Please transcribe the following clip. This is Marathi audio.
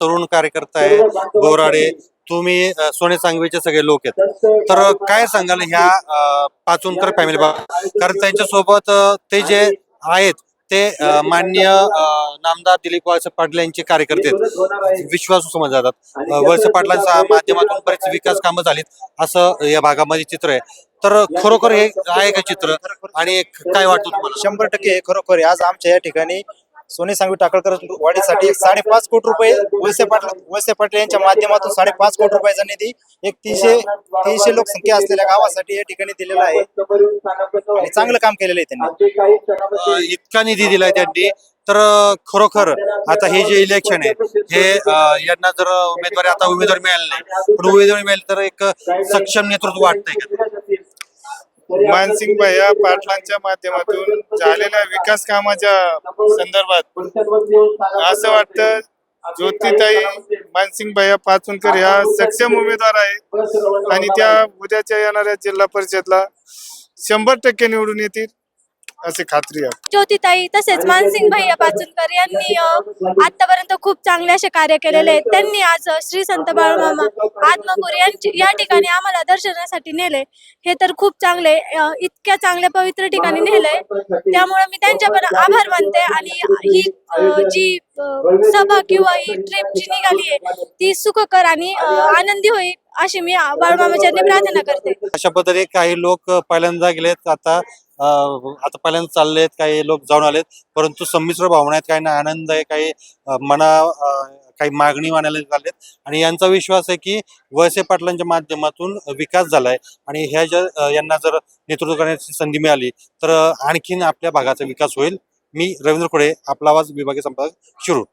तरुण कार्यकर्ता आहे बोराडे, तुम्ही सोने सांगवीचे सगळे लोक आहेत, तर काय सांगाल ह्या पाचुणकर फॅमिली कारण त्यांच्यासोबत ते जे आहेत ते माननीय नामदार दिलीप वळसे पाटील यांचे कार्यकर्ते आहेत, विश्वासू समजले जातात. वळसे पाटलांच्या माध्यमातून बरेच विकास कामं झालीत असं या भागामध्ये चित्र आहे. तर खरोखर हे आहे का चित्र आणि काय वाटतं तुम्हाला? 100% हे खरोखर आहे. आज आमच्या या ठिकाणी सोने सांगवी टाकळकर वाढीसाठी 5.5 कोटी रुपये वळसे पाटील यांच्या माध्यमातून 5.5 कोटी रुपयाचा निधी एक 300 लोकसंख्या असलेल्या गावासाठी या ठिकाणी दिलेला आहे आणि चांगलं काम केलेलं आहे त्यांनी. इतका निधी दिलाय त्यांनी, तर खरोखर आता हे जे इलेक्शन आहे हे यांना जर उमेदवारी मिळाली नाही, पण उमेदवारी मिळाली तर एक सक्षम नेतृत्व वाटतंय का? मानसिंग भैया पाटलांच्या माध्यमातून झालेल्या विकास कामाच्या संदर्भात असं वाटतं ज्योतिताई मानसिंग भैया पाचुणकर ह्या सक्षम उमेदवार आहेत आणि त्या उद्याच्या येणाऱ्या जिल्हा परिषदला 100% निवडून येतील अशी खात्री आहे. ज्योतिताई तसेच मानसिंग भैया पाचुणकर यांनी आतापर्यंत खूप चांगले असे कार्य केलेले आहेत. त्यांनी आज श्री संत बाळूमामा आत्मापूर या ठिकाणी आम्हाला दर्शनासाठी नेले. हे तर खूप चांगले, इतक्या चांगल्या पवित्र ठिकाणी नेले, त्यामुळे मी त्यांच्या पण आभार मानते. आणि ही जी सभा किंवा ही ट्रिप जी निघाली आहे ती सुखकर आणि आनंदी होईल अशी मी बाळूमामाच्या प्रार्थना करते. अशा पद्धतीने काही लोक पहिल्यांदा गेलेत, आता पहिल्यांदा चाललेत, काही लोक जाऊन आलेत, परंतु संमिश्र भावना आहेत. काही ना आनंद आहे, काही काही मागणी मानायला चाललेत आणि यांचा विश्वास आहे की वळसे पाटलांच्या माध्यमातून विकास झालाय आणि ह्या यांना जर नेतृत्व करण्याची संधी मिळाली तर आणखीन आपल्या भागाचा विकास होईल. मी रवींद्र खोडे, आपला आवाज, विभागीय संपादक, शिरूर.